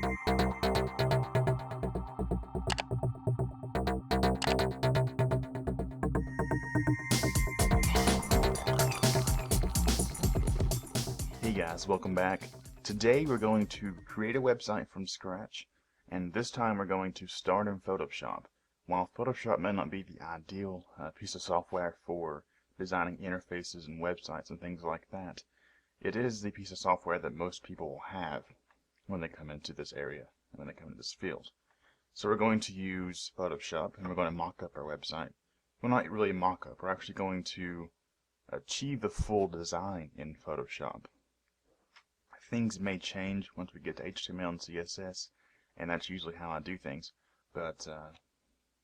Hey guys, welcome back. Today we're going to create a website from scratch, and this time we're going to start in Photoshop. While Photoshop may not be the ideal piece of software for designing interfaces and websites and things like that, it is the piece of software that most people will have when they come into this area, when they come into this field. So we're going to use Photoshop, and we're going to mock up our website. Well, not really mock up, we're actually going to achieve the full design in Photoshop. Things may change once we get to HTML and CSS, and that's usually how I do things, but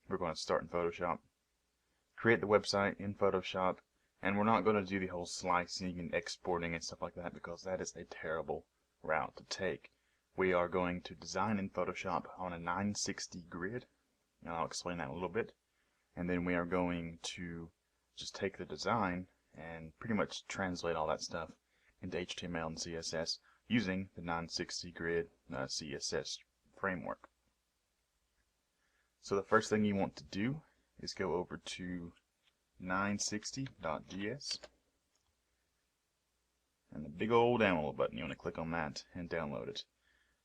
we're going to start in Photoshop, create the website in Photoshop, and we're not going to do the whole slicing and exporting and stuff like that because that is a terrible route to take. We are going to design in Photoshop on a 960 grid, and I'll explain that in a little bit, and then we are going to just take the design and pretty much translate all that stuff into HTML and CSS using the 960 grid CSS framework. So the first thing you want to do is go over to 960.js and the big old download button. You want to click on that and download it.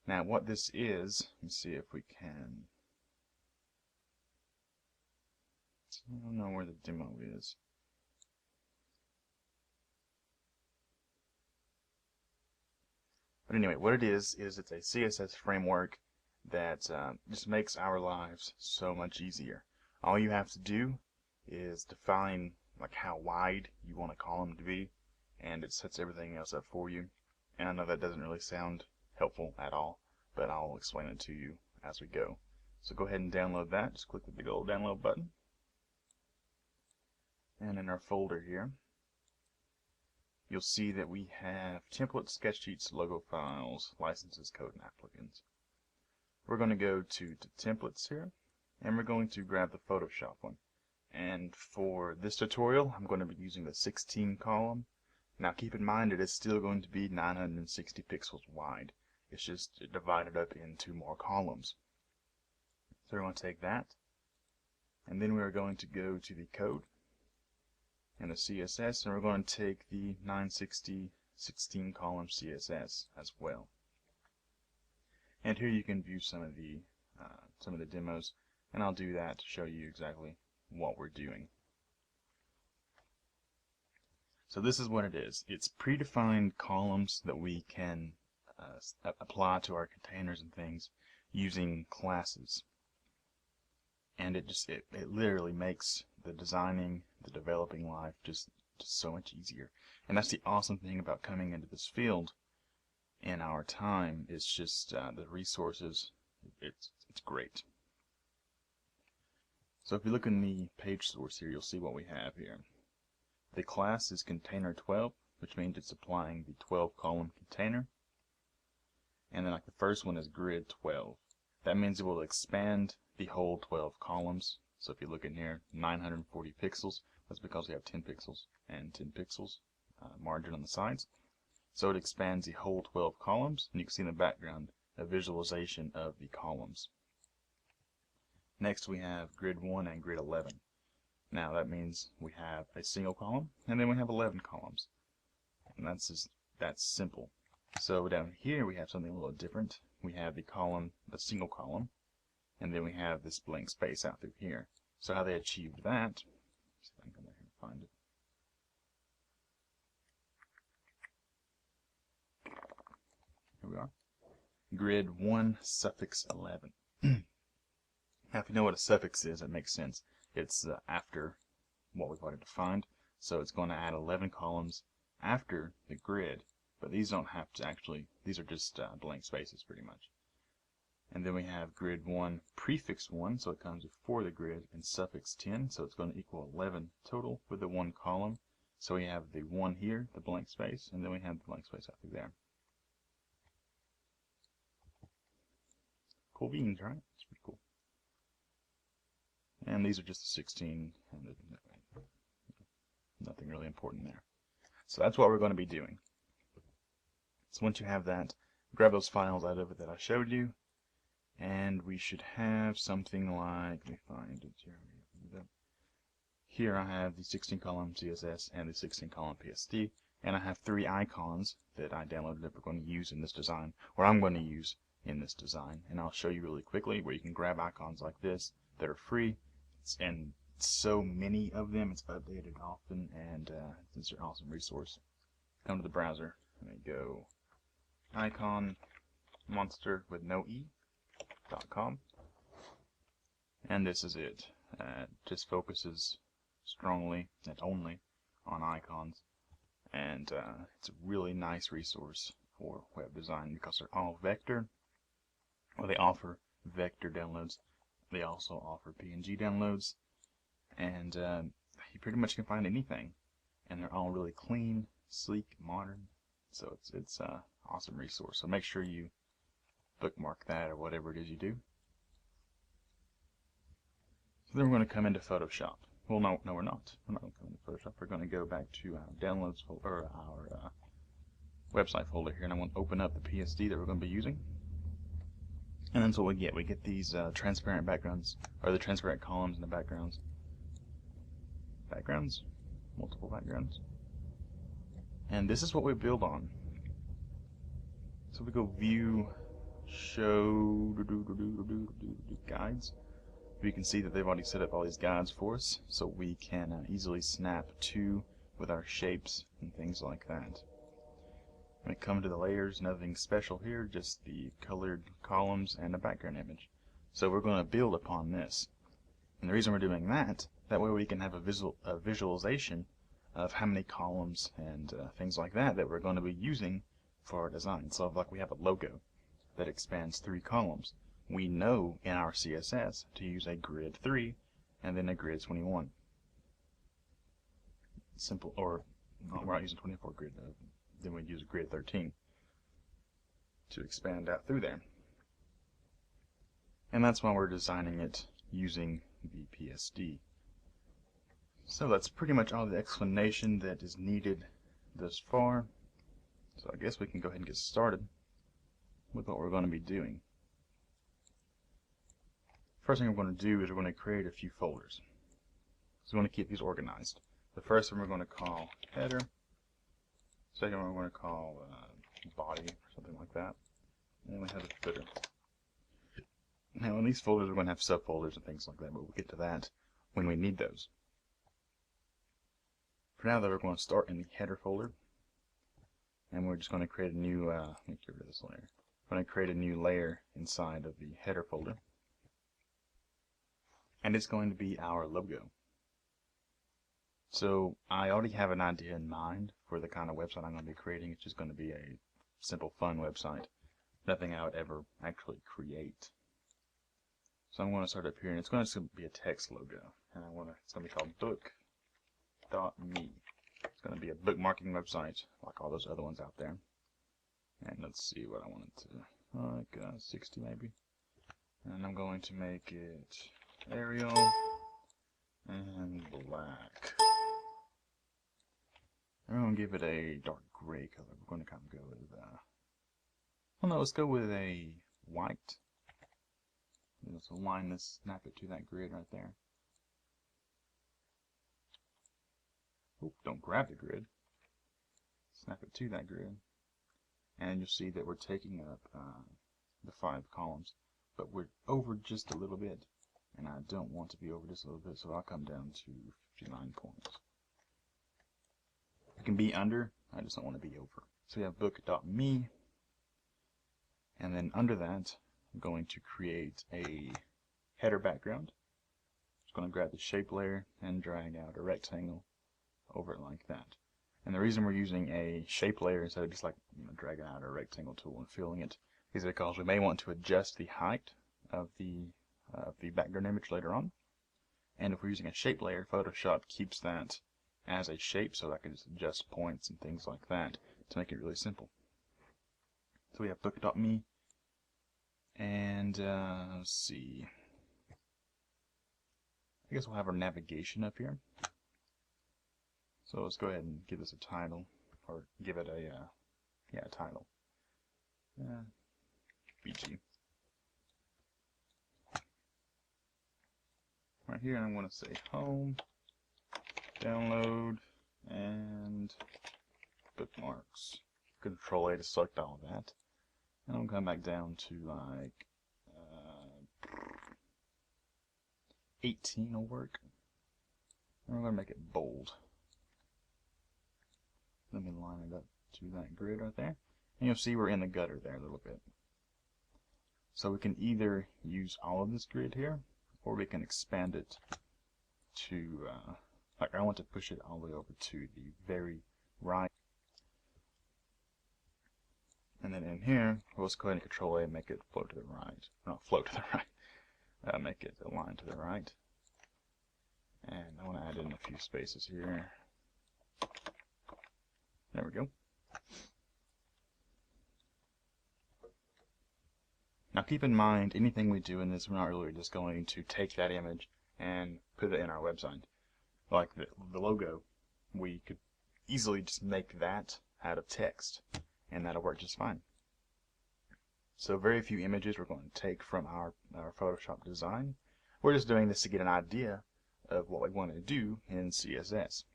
Now what this is, let's see if we can, I don't know where the demo is. But anyway, what it is it's a CSS framework that just makes our lives so much easier. All you have to do is define like how wide you want a column to be, and it sets everything else up for you. And I know that doesn't really sound helpful at all, but I'll explain it to you as we go. So go ahead and download that. Just click the big old download button. And in our folder here, you'll see that we have templates, sketch sheets, logo files, licenses, code, and applicants. We're going to go to templates here, and we're going to grab the Photoshop one. And for this tutorial, I'm going to be using the 16 column. Now keep in mind it is still going to be 960 pixels wide. It's just divided up into more columns. So we're going to take that, and then we are going to go to the code and the CSS, and we're going to take the 960 16 column CSS as well. And here you can view some of the demos, and I'll do that to show you exactly what we're doing. So this is what it is. It's predefined columns that we can apply to our containers and things using classes. And it literally makes the designing, the developing life just so much easier. And that's the awesome thing about coming into this field in our time. It's just the resources, it's great. So if you look in the page source here, you'll see what we have here. The class is container 12, which means it's applying the 12 column container. And then like the first one is grid 12. That means it will expand the whole 12 columns. So if you look in here, 940 pixels, that's because we have 10 pixels and 10 pixels margin on the sides. So it expands the whole 12 columns, and you can see in the background a visualization of the columns. Next we have grid 1 and grid 11. Now that means we have a single column, and then we have 11 columns. And that's simple. So down here we have something a little different. We have the single column, and then we have this blank space out through here. So how they achieved that, see if I can come back here and find it. Here we are. Grid 1 suffix 11. Now if you know what a suffix is, it makes sense. It's after what we've already defined. So it's going to add 11 columns after the grid, but these don't have to actually, these are just blank spaces pretty much. And then we have grid 1 prefix 1, so it comes before the grid, and suffix 10, so it's going to equal 11 total with the one column. So we have the 1 here, the blank space, and then we have the blank space out through there. Cool beans, right? It's pretty cool. And these are just the 16, and nothing really important there. So that's what we're going to be doing. So once you have that, grab those files out of it that I showed you, and we should have something like, let me find it here. Here I have the 16 column CSS and the 16 column PSD, and I have 3 icons that I downloaded that we're going to use in this design, or I'm going to use in this design. And I'll show you really quickly where you can grab icons like this that are free, and so many of them, it's updated often, and it's an awesome resource. Come to the browser, and then go icon monster with no e.com, and this is it. Just focuses strongly and only on icons, and it's a really nice resource for web design because they're all vector, or they offer vector downloads. They also offer PNG downloads, and you pretty much can find anything, and they're all really clean, sleek, modern. So it's an awesome resource. So make sure you bookmark that or whatever it is you do. So then we're going to come into Photoshop. Well, no, we're not. We're not going to come into Photoshop. We're going to go back to our downloads folder, or our website folder here, and I want to open up the PSD that we're going to be using. And that's what we get. We get these transparent backgrounds, or the transparent columns in the backgrounds. Multiple backgrounds. And this is what we build on. So we go View, Show, Guides. We can see that they've already set up all these guides for us, so we can easily snap to with our shapes and things like that. When we come to the layers, nothing special here, just the colored columns and a background image. So we're going to build upon this. And the reason we're doing that way we can have a visualization of how many columns and things like that we're going to be using for our design. So like we have a logo that expands 3 columns. We know in our CSS to use a grid 3 and then a grid 21. Simple, or no, we're not using 24 grid, then we use a grid 13 to expand out through there. And that's why we're designing it using the PSD. So that's pretty much all the explanation that is needed thus far. So I guess we can go ahead and get started with what we're going to be doing. First thing we're going to do is we're going to create a few folders. So we want to keep these organized. The first one we're going to call header. Second one we're going to call body or something like that. And then we have a footer. Now in these folders we're going to have subfolders and things like that, but we'll get to that when we need those. For now though, we're going to start in the header folder, and we're just going to create a new, let me get rid of this layer. We're going to create a new layer inside of the header folder, and it's going to be our logo. So I already have an idea in mind for the kind of website I'm going to be creating. It's just going to be a simple, fun website. Nothing I would ever actually create. So I'm going to start up here, and it's going to be a text logo, and it's going to be called book.me. It's going to be a bookmarking website like all those other ones out there. And let's see what I want it to, like 60 maybe. And I'm going to make it Arial and black. I'm going to give it a dark gray color. We're going to kind of go with, well, no, let's go with a white. So line this, snap it to that grid right there. Oop, don't grab the grid. Snap it to that grid. And you'll see that we're taking up the 5 columns. But we're over just a little bit. And I don't want to be over just a little bit, so I'll come down to 59 points. It can be under, I just don't want to be over. So we have book.me. And then under that, I'm going to create a header background. Just going to grab the shape layer and drag out a rectangle over it like that. And the reason we're using a shape layer instead of just like dragging out a rectangle tool and filling it is because we may want to adjust the height of the background image later on. And if we're using a shape layer, Photoshop keeps that as a shape, so I can just adjust points and things like that to make it really simple. So we have book.me. And let's see, I guess we'll have our navigation up here. So let's go ahead and give this a title, or give it a title. BG. here and I'm going to say home, download, and bookmarks. Control A to select all of that. And I'm going to come back down to like 18 will work. And we're going to make it bold. Let me line it up to that grid right there. And you'll see we're in the gutter there a little bit. So we can either use all of this grid here, or we can expand it to, like I want to push it all the way over to the very right. And then in here, we'll just go ahead and Control A and make it float to the right. Not float to the right. Make it align to the right. And I want to add in a few spaces here. There we go. Now keep in mind, anything we do in this, we're not really just going to take that image and put it in our website. Like the logo, we could easily just make that out of text, and that'll work just fine. So very few images we're going to take from our Photoshop design. We're just doing this to get an idea of what we want to do in CSS.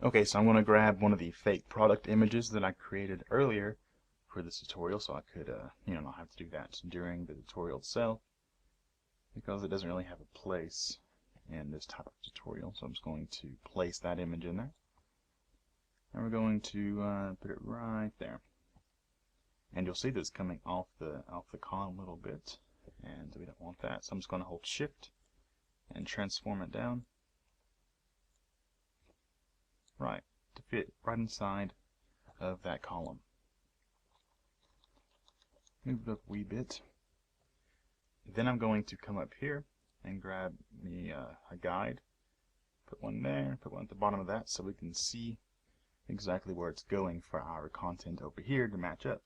Okay, so I'm going to grab one of the fake product images that I created earlier for this tutorial, so I could not have to do that during the tutorial itself, because it doesn't really have a place in this type of tutorial. So I'm just going to place that image in there, and we're going to put it right there. And you'll see that it's coming off the column a little bit, and we don't want that. So I'm just going to hold Shift and transform it down right to fit right inside of that column. Move it up a wee bit. Then I'm going to come up here and grab me a guide, put one there, put one at the bottom of that, so we can see exactly where it's going for our content over here to match up.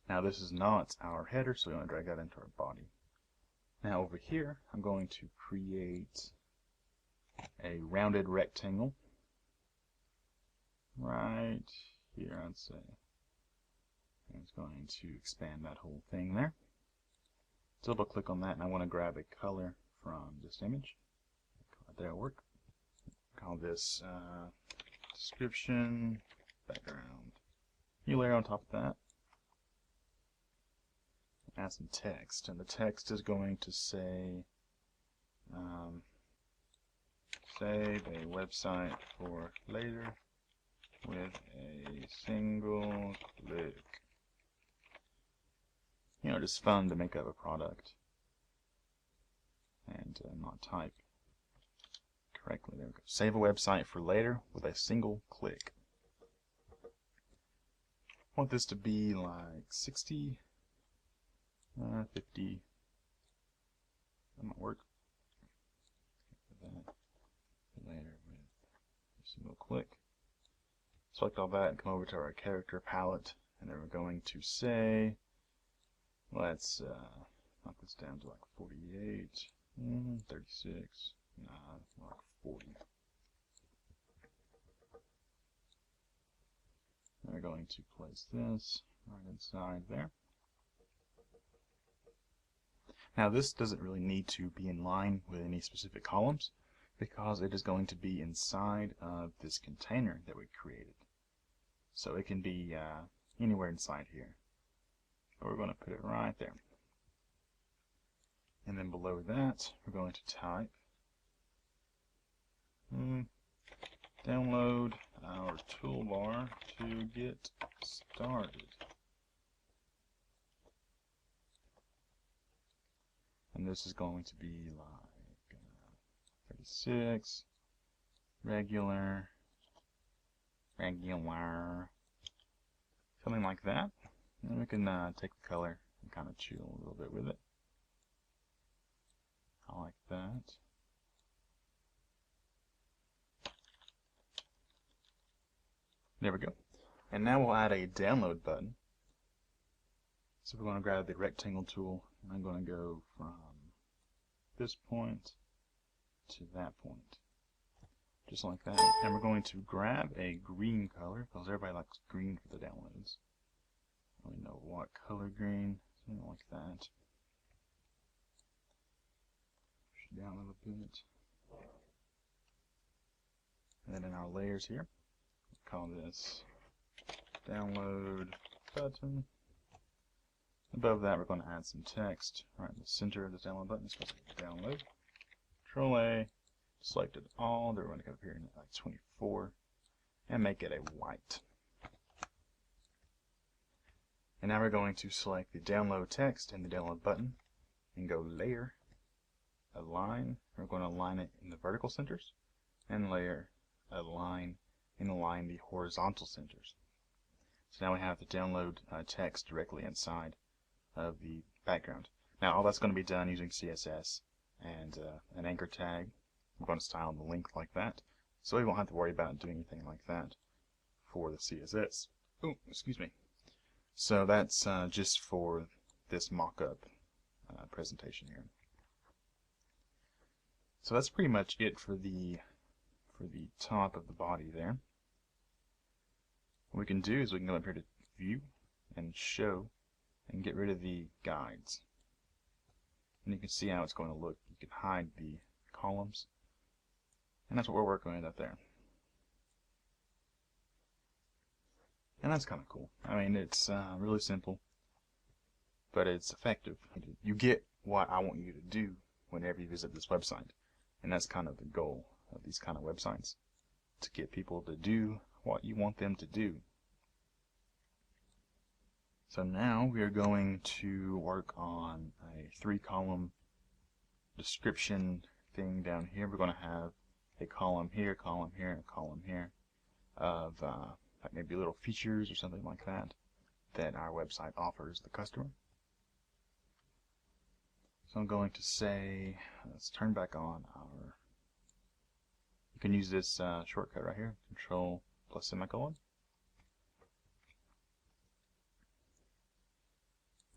Now this is not our header, so we want to drag that into our body. Now over here, I'm going to create a rounded rectangle right here, I'd say. And it's going to expand that whole thing there. Double click on that, and I want to grab a color from this image. That'll work. Call this description background. You layer on top of that. Add some text, and the text is going to say save a website for later with a single click. You know, just fun to make up a product and not type correctly. There we go. Save a website for later with a single click. I want this to be like 60, 50. That might work. That later with a single click. Select all that and come over to our character palette, and then we're going to say, let's knock this down to like 48, 36, like 40. And we're going to place this right inside there. Now this doesn't really need to be in line with any specific columns, because it is going to be inside of this container that we created. So it can be anywhere inside here. But we're going to put it right there. And then below that, we're going to type download our toolbar to get started. And this is going to be like 36, regular, something like that. And we can take the color and kind of chill a little bit with it. I like that. There we go. And now we'll add a download button. So we're going to grab the rectangle tool, and I'm going to go from this point to that point. Just like that. And we're going to grab a green color, because everybody likes green for the downloads. I don't know what color green, something like that. down a little bit. And then in our layers here, call this download button. Above that, we're going to add some text right in the center of the download button. It's supposed to be download. Control A, select it all. They're going to go up here in like 24 and make it a white. And now we're going to select the download text in the download button and go layer, align. We're going to align it in the vertical centers, and layer, align, and align the horizontal centers. So now we have the download text directly inside of the background. Now all that's going to be done using CSS and an anchor tag. I'm going to style the link like that, so we won't have to worry about doing anything like that for the CSS. Oh, excuse me. So that's just for this mock-up presentation here. So that's pretty much it for the top of the body there. What we can do is we can go up here to View and Show and get rid of the guides. And you can see how it's going to look. You can hide the columns. And that's what we're working with up there. And that's kind of cool. I mean, it's really simple, but it's effective. You get what I want you to do whenever you visit this website. And that's kind of the goal of these kind of websites, to get people to do what you want them to do. So now we are going to work on a 3-column description thing down here. We're going to have a column here, and a column here of like maybe little features or something like that that our website offers the customer. So I'm going to say, let's turn back on our, you can use this shortcut right here, Control plus semicolon.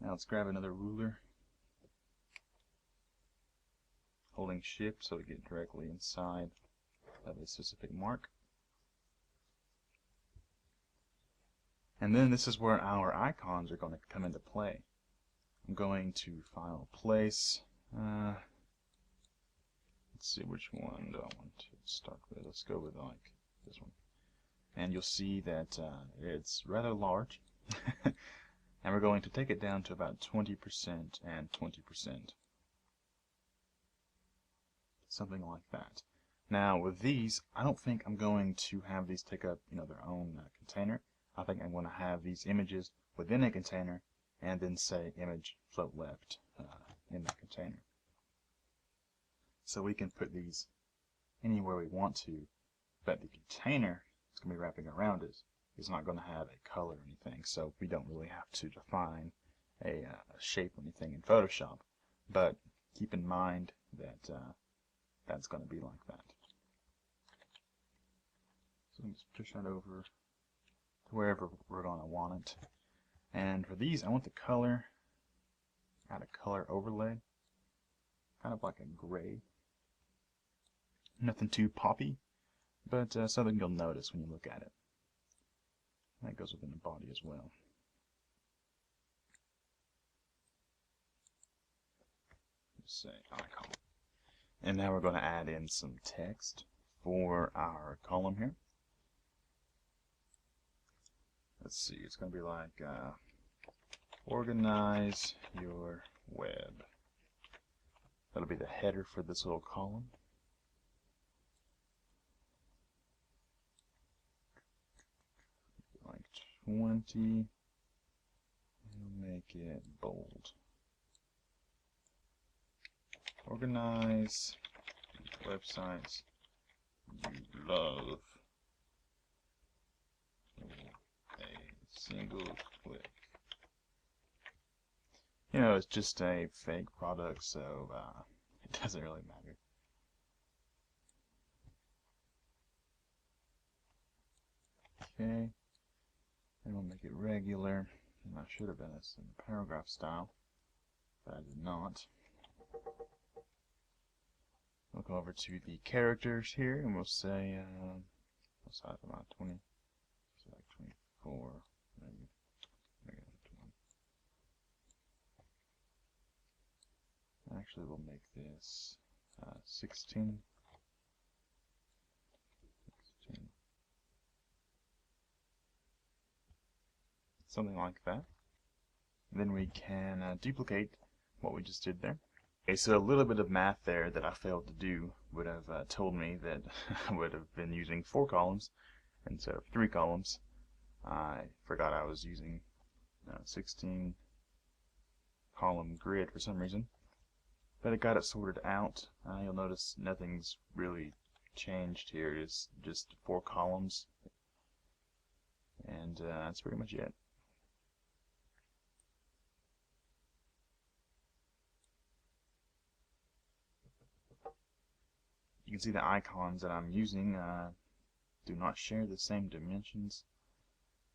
Now let's grab another ruler, holding Shift so we get directly inside of a specific mark. And then this is where our icons are going to come into play. I'm going to File, Place. Let's see, which one do I want to start with? Let's go with like this one. And you'll see that it's rather large. And we're going to take it down to about 20% and 20%. Something like that. Now with these, I don't think I'm going to have these take up their own container. I think I'm going to have these images within a container and then say image float left in that container. So we can put these anywhere we want to, but the container it's going to be wrapping around it is not going to have a color or anything, so we don't really have to define a shape or anything in Photoshop. But keep in mind that that's going to be like that. So let's push that over to wherever we're going to want it. And for these, I want the color, add a color overlay, kind of like a gray. Nothing too poppy, but something you'll notice when you look at it. That goes within the body as well. Just say icon. And now we're going to add in some text for our column here. Let's see, it's going to be like organize your web. That'll be the header for this little column. Like 20, and make it bold. Organize websites you love. A single click. It's just a fake product, so it doesn't really matter. Okay, and we'll make it regular. And I should have done this in the paragraph style, but I did not. We'll go over to the characters here, and we'll say, what size am I? 20, so like 24, maybe. Actually, we'll make this 16. Something like that. Then we can duplicate what we just did there. Okay, so a little bit of math there that I failed to do would have told me that I would have been using 4 columns instead of 3 columns. I forgot I was using 16 column grid for some reason, but I got it sorted out. You'll notice nothing's really changed here. It's just 4 columns, and that's pretty much it. You can see the icons that I'm using do not share the same dimensions,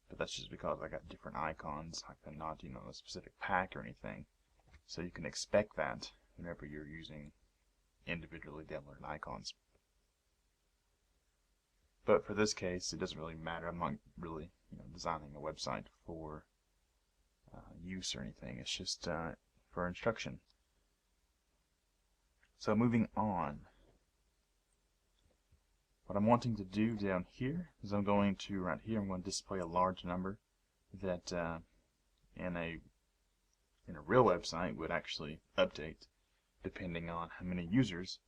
but that's just because I got different icons. They're not, a specific pack or anything. So you can expect that whenever you're using individually downloaded icons. But for this case, it doesn't really matter. I'm not really, designing a website for use or anything. It's just for instruction. So moving on. What I'm wanting to do down here is I'm going to display a large number that in a real website would actually update depending on how many users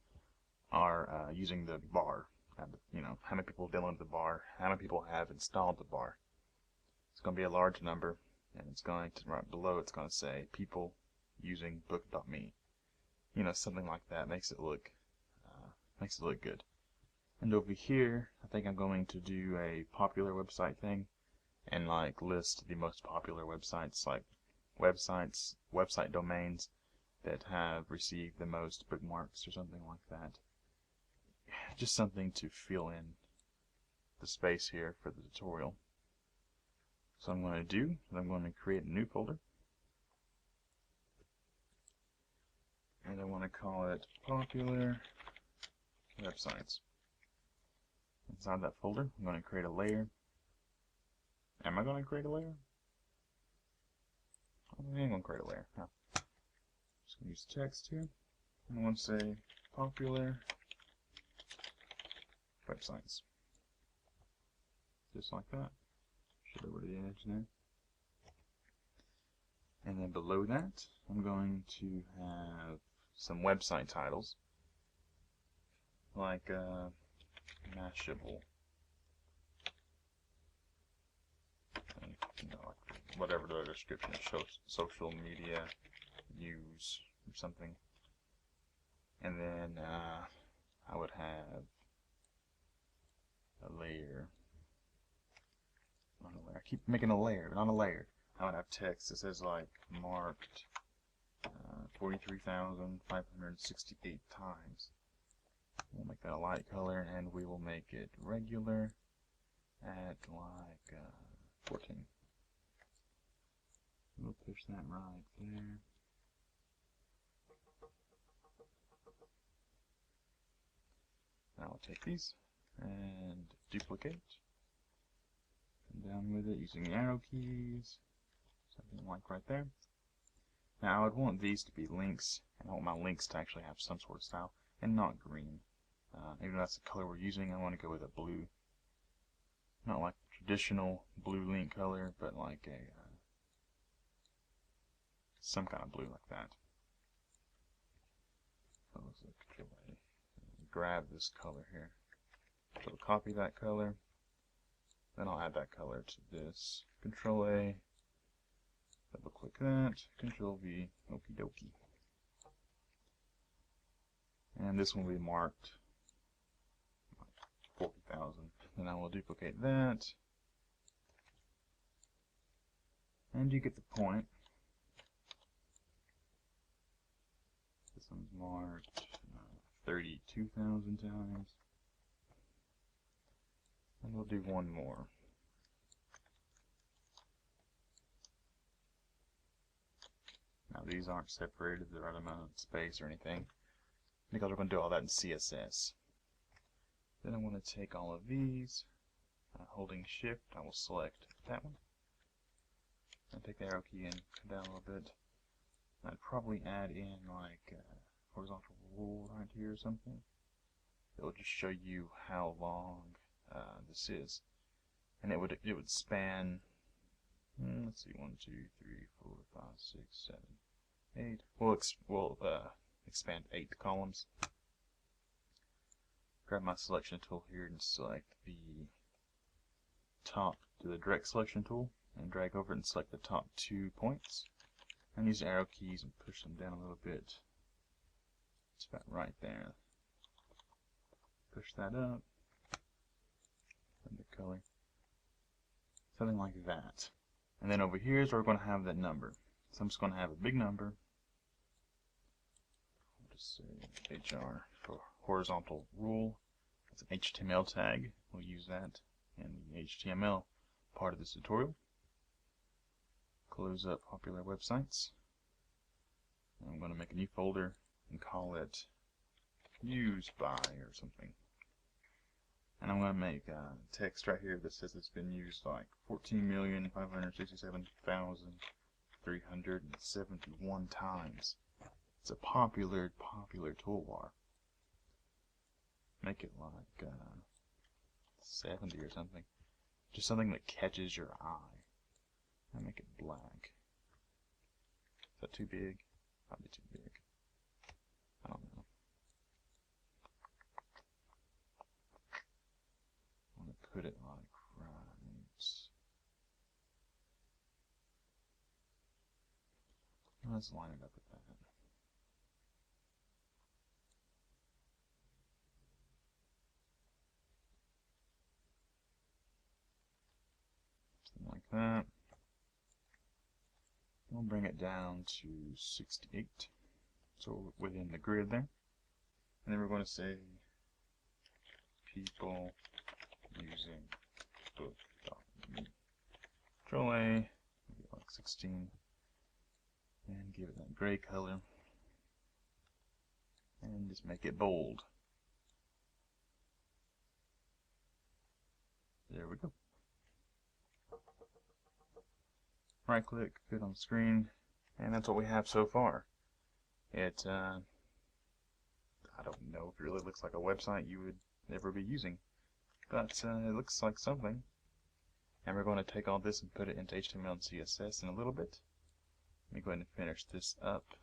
are using the bar. How many people have downloaded the bar, how many people have installed the bar. It's going to be a large number, and it's going to, right below, it's going to say people using book.me. Something like that makes it look good. And over here, I think I'm going to do a popular website thing and list the most popular websites, like website domains that have received the most bookmarks or something like that. Just something to fill in the space here for the tutorial. So I'm going to do is I'm going to create a new folder, and I want to call it popular websites. Inside that folder, I'm going to create a layer. Am I going to create a layer? I am going to create a layer. No. Just going to use text here. I want to say popular websites. Just like that. Should over to the edge there. And then below that, I'm going to have some website titles, like Mashable, and whatever the description is, social media use or something. And then I would have a layer. Not a layer. I keep making a layer, but not a layer. I would have text that says marked 43,568 times. We'll make that a light color, and we will make it regular at 14. We'll push that right there. Now I'll take these and duplicate. Come down with it using the arrow keys. Something like right there. Now I would want these to be links, and I want my links to actually have some sort of style, and not green. Even though that's the color we're using, I want to go with a blue. Not like traditional blue link color, but like a some kind of blue like that. So let's Control A. Grab this color here. So copy that color. Then I'll add that color to this. Control A. Double click that. Control V. Okie dokie. And this one will be marked 40,000. Then I will duplicate that. And you get the point. This one's marked 32,000 times. And we'll do one more. Now these aren't separated the right amount of space or anything, because we're going to do all that in CSS. Then I want to take all of these, holding shift, I will select that one, and take the arrow key and come down a little bit. I'd probably add in horizontal rule right here or something. It'll just show you how long this is, and it would span. Let's see, 1, 2, 3, 4, 5, 6, 7, 8. We'll expand 8 columns. Grab my selection tool here and select the top to the direct selection tool, and drag over and select the top 2 points, and use the arrow keys and push them down a little bit. It's about right there. Push that up, and the color, something like that. And then over here is where we're going to have that number. So I'm just going to have a big number. I'll just say HR for horizontal rule. It's an HTML tag. We'll use that in the HTML part of this tutorial. Close up popular websites. And I'm going to make a new folder and call it used by or something. And I'm going to make text right here that says it's been used like 14,567,371 times. It's a popular toolbar. Make it like 70 or something. Just something that catches your eye. And make it black. Is that too big? Probably too big. I don't know. I'm going to put it like right. Let's line it up with that. Something like that. We'll bring it down to 68, so within the grid there. And then we're going to say people using book.me. Control A, maybe like 16, and give it that gray color, and just make it bold. There we go. Right click, fit on screen, and that's what we have so far. It, I don't know if it really looks like a website you would ever be using, but it looks like something. And we're going to take all this and put it into HTML and CSS in a little bit. Let me go ahead and finish this up.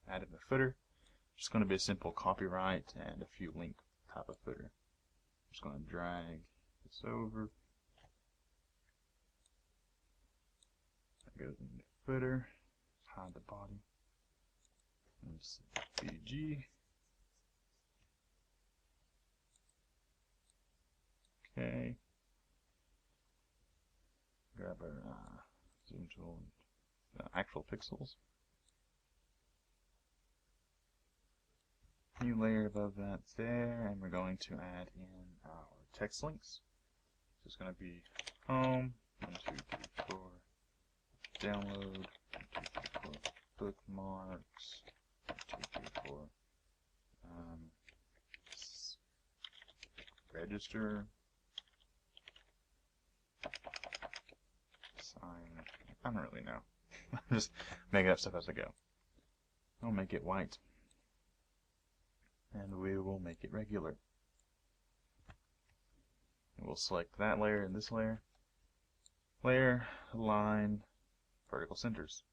Added the footer. Just going to be a simple copyright and a few link type of footer. Just going to drag this over. Goes in the footer, hide the body, and just BG. Okay. Grab our zoom tool and actual pixels. New layer above that's there, and we're going to add in our text links. So it's going to be home, 1, 2, 3, 4. Download, 1, 2, 3, 4, bookmarks, 1, 2, 3, 4, register, sign, I don't really know. I'm just making up stuff as I go. I'll make it white, and we will make it regular. And we'll select that layer and this layer. Layer, align, vertical centers.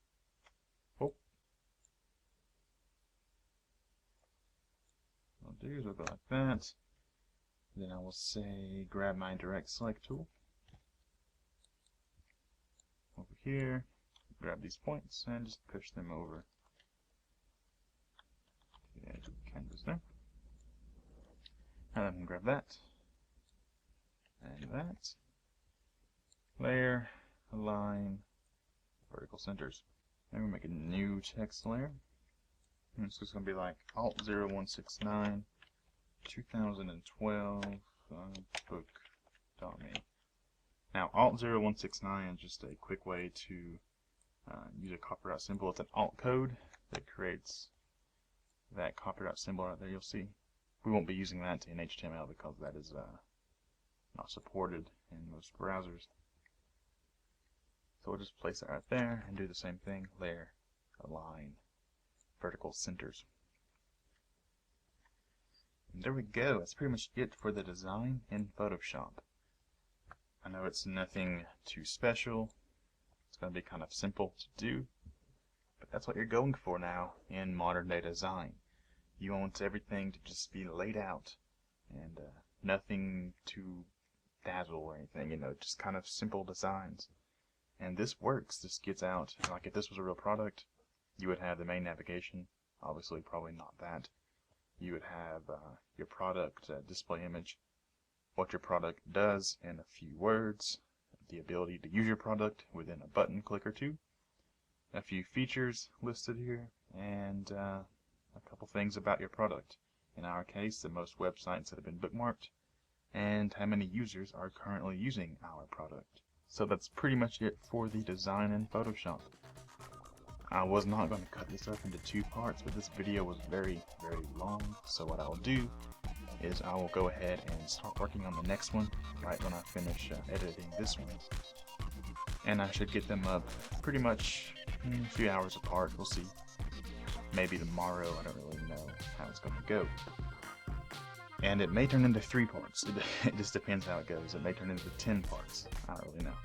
Oh. What I'll do is we'll go like that. Then I will say grab my direct select tool. Over here, grab these points and just push them over to the edge of the canvas there. And then grab that and that. Layer, align, vertical centers. And we make a new text layer. And it's just going to be like alt0169 2012 book.me. Now alt0169 is just a quick way to use a copyright symbol. It's an alt code that creates that copyright symbol right there you'll see. We won't be using that in HTML because that is not supported in most browsers. So we'll just place it right there and do the same thing. Layer, align, vertical centers. there we go. That's pretty much it for the design in Photoshop. I know it's nothing too special. It's going to be kind of simple to do, but that's what you're going for now in modern day design. You want everything to just be laid out and nothing too dazzle or anything, you know, just kind of simple designs. And this works. This gets out, like if this was a real product, you would have the main navigation, obviously probably not that. You would have your product display image, what your product does in a few words, the ability to use your product within a button click or two, a few features listed here, and a couple things about your product. In our case, the most websites that have been bookmarked, and how many users are currently using our product. So that's pretty much it for the design in Photoshop. I was not going to cut this up into two parts, but this video was very, very long, so what I'll do is I will go ahead and start working on the next one right when I finish editing this one. And I should get them up pretty much a few hours apart. We'll see. Maybe tomorrow. I don't really know how it's going to go. And it may turn into 3 parts. It just depends how it goes. It may turn into 10 parts. I don't really know.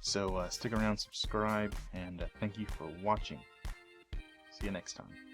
So stick around, subscribe, and thank you for watching. See you next time.